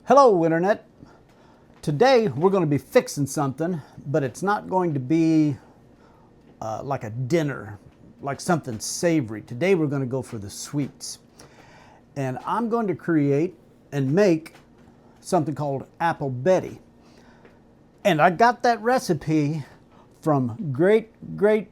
Hello, Internet. Today we're going to be fixing something, but it's not going to be like a dinner, like something savory. Today we're going to go for the sweets. And I'm going to create and make something called Apple Betty. And I got that recipe from great grandma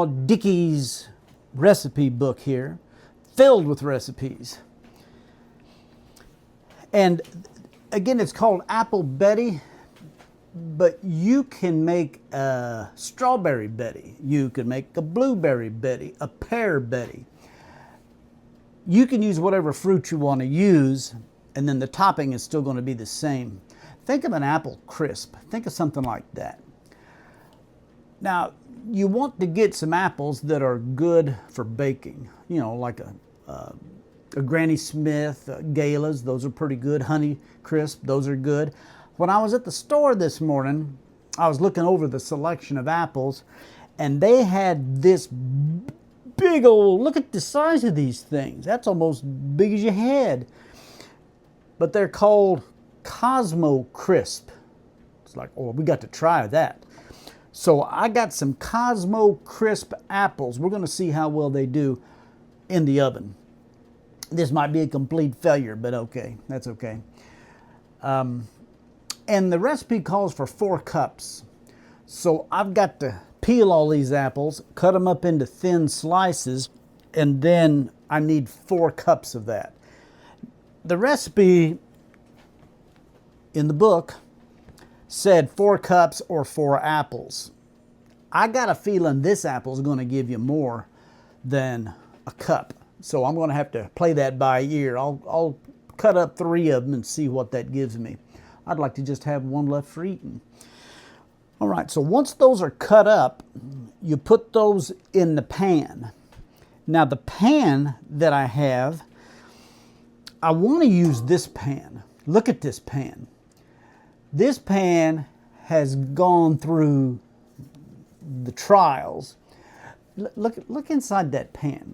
Dickie's recipe book here, filled with recipes. And again, it's called Apple Betty, but you can make a strawberry Betty. You can make a blueberry Betty, a pear Betty. You can use whatever fruit you want to use, and then the topping is still going to be the same. Think of an apple crisp. Think of something like that. Now, you want to get some apples that are good for baking. You know, like a Granny Smith, Gala's, those are pretty good. Honeycrisp, those are good. When I was at the store this morning, I was looking over the selection of apples, and they had this big old, look at the size of these things. That's almost big as your head. But they're called Cosmo Crisp. It's like, oh, we got to try that. So I got some Cosmo Crisp apples. We're going to see how well they do in the oven. This might be a complete failure, but okay, that's okay. And the recipe calls for 4 cups. So I've got to peel all these apples, cut them up into thin slices, and then I need 4 cups of that. The recipe in the book said 4 cups or 4 apples. I got a feeling this apple is going to give you more than a cup. So I'm going to have to play that by ear. I'll cut up 3 of them and see what that gives me. I'd like to just have 1 left for eating. All right, so once those are cut up, you put those in the pan. Now the pan that I have, I want to use this pan. Look at this pan. This pan has gone through the trials. Look inside that pan.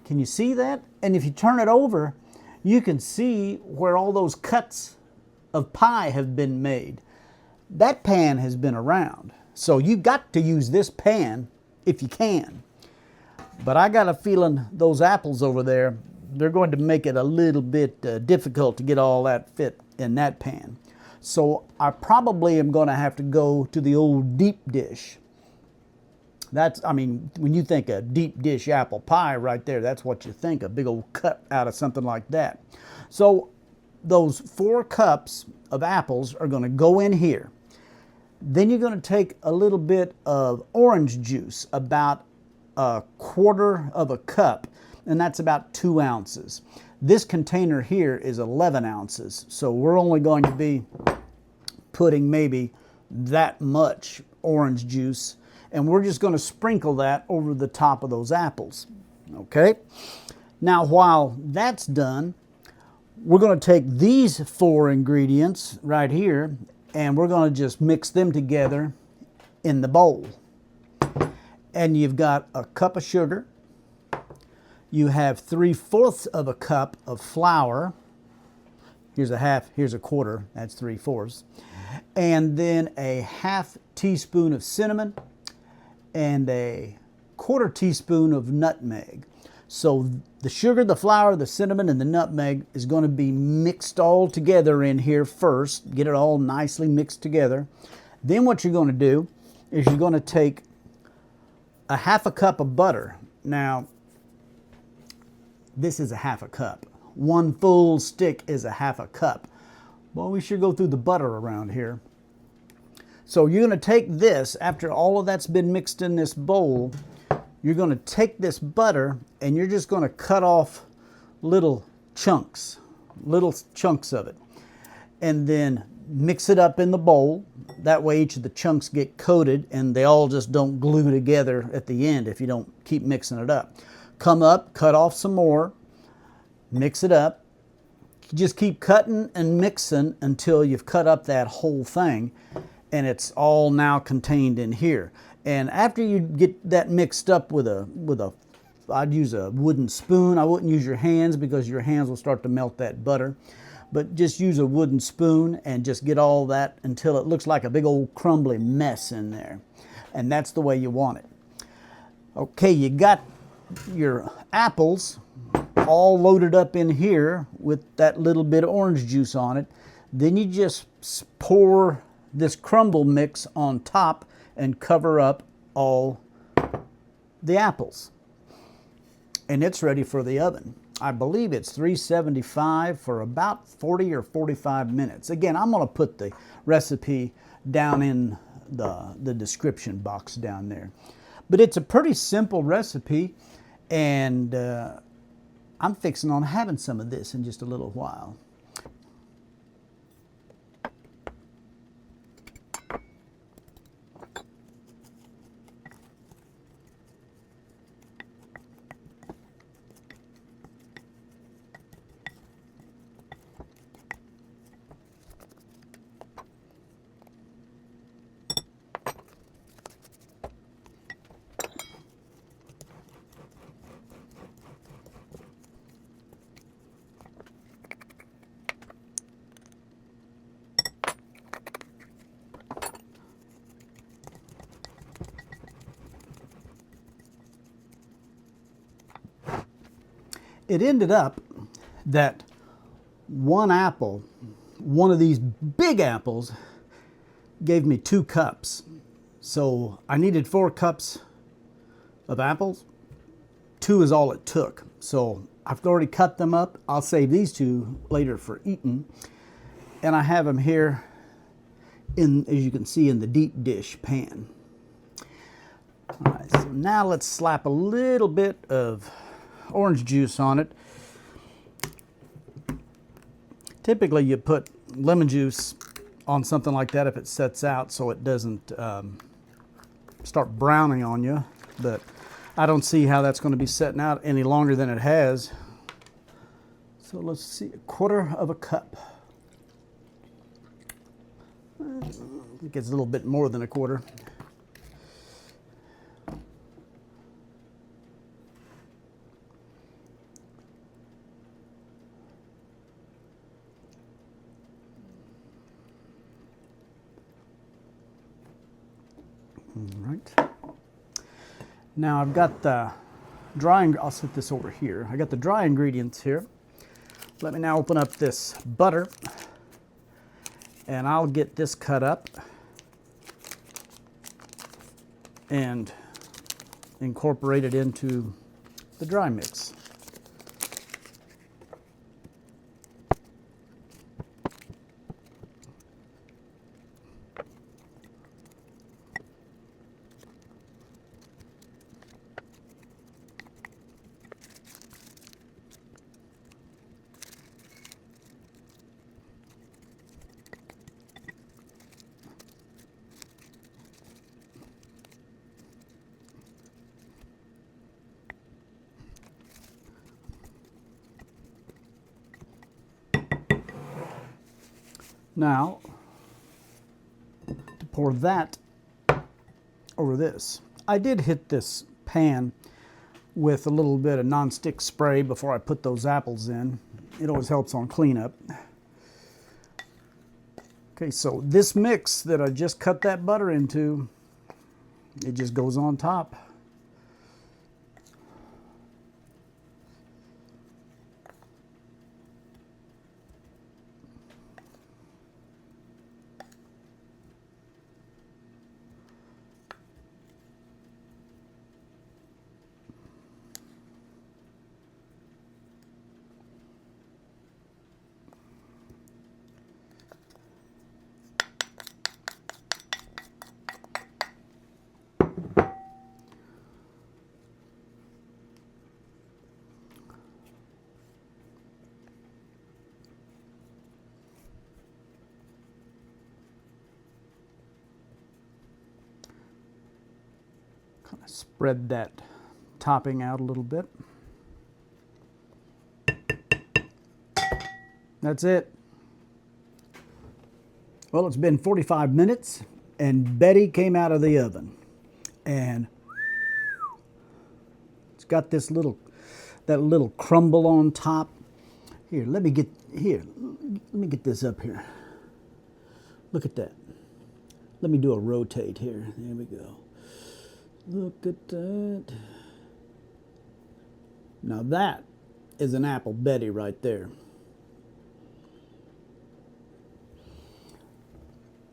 Can you see that? And if you turn it over, you can see where all those cuts of pie have been made. That pan has been around. So you've got to use this pan if you can. But I got a feeling those apples over there, they're going to make it a little bit difficult to get all that fit in that pan. So I probably am going to have to go to the old deep dish. That's, I mean, when you think of deep dish apple pie right there, that's what you think, a big old cut out of something like that. So those 4 cups of apples are going to go in here. Then you're going to take a little bit of orange juice, about 1/4 of a cup, and that's about 2 ounces. This container here is 11 ounces, so we're only going to be putting maybe that much orange juice, and we're just going to sprinkle that over the top of those apples. Okay? Now, while that's done, we're going to take these 4 ingredients right here, and we're going to just mix them together in the bowl. And you've got a cup of sugar. You have 3/4 of a cup of flour. Here's a half, here's a quarter, that's 3/4. And then a 1/2 teaspoon of cinnamon and a 1/4 teaspoon of nutmeg. So the sugar, the flour, the cinnamon, and the nutmeg is going to be mixed all together in here first. Get it all nicely mixed together. Then what you're going to do is you're going to take a 1/2 cup of butter. Now, this is a 1/2 cup. 1 full stick is a 1/2 cup. Well, we should go through the butter around here. So you're going to take this, after all of that's been mixed in this bowl, you're going to take this butter and you're just going to cut off little chunks of it. And then mix it up in the bowl. That way each of the chunks get coated and they all just don't glue together at the end if you don't keep mixing it up. Come up, cut off some more, mix it up. Just keep cutting and mixing until you've cut up that whole thing and it's all now contained in here. And after you get that mixed up with a I'd use a wooden spoon. I wouldn't use your hands because your hands will start to melt that butter. But just use a wooden spoon and just get all that until it looks like a big old crumbly mess in there. And that's the way you want it. Okay, you got your apples all loaded up in here with that little bit of orange juice on it. Then you just pour this crumble mix on top and cover up all the apples. And it's ready for the oven. I believe it's 375 for about 40 or 45 minutes. Again, I'm going to put the recipe down in the description box down there. But it's a pretty simple recipe, and I'm fixing on having some of this in just a little while. It ended up that one apple, one of these big apples, gave me 2 cups. So I needed 4 cups of apples. 2 is all it took. So I've already cut them up. I'll save these 2 later for eating. And I have them here in, as you can see, in the deep dish pan. All right, so now let's slap a little bit of orange juice on it. Typically you put lemon juice on something like that if it sets out so it doesn't start browning on you, but I don't see how that's going to be setting out any longer than it has. So let's see, 1/4 of a cup. I think it's a little bit more than 1/4. All right. Now I've got the I'll set this over here. I got the dry ingredients here. Let me now open up this butter, and I'll get this cut up and incorporate it into the dry mix. Now, to pour that over this, I did hit this pan with a little bit of nonstick spray before I put those apples in. It always helps on cleanup. Okay, so this mix that I just cut that butter into, it just goes on top. Kind of spread that topping out a little bit. That's it. Well, it's been 45 minutes and Betty came out of the oven. And It's got this that little crumble on top. Here, let me get this up here. Look at that. Let me do a rotate here. There we go. Look at that. Now that is an Apple Betty right there.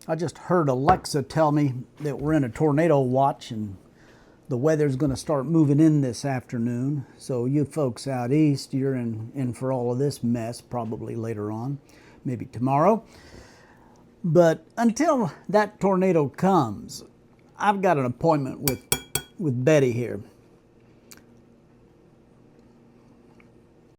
I just heard Alexa tell me that we're in a tornado watch and the weather's going to start moving in this afternoon. So you folks out east, you're in for all of this mess probably later on, maybe tomorrow. But until that tornado comes, I've got an appointment with Betty here.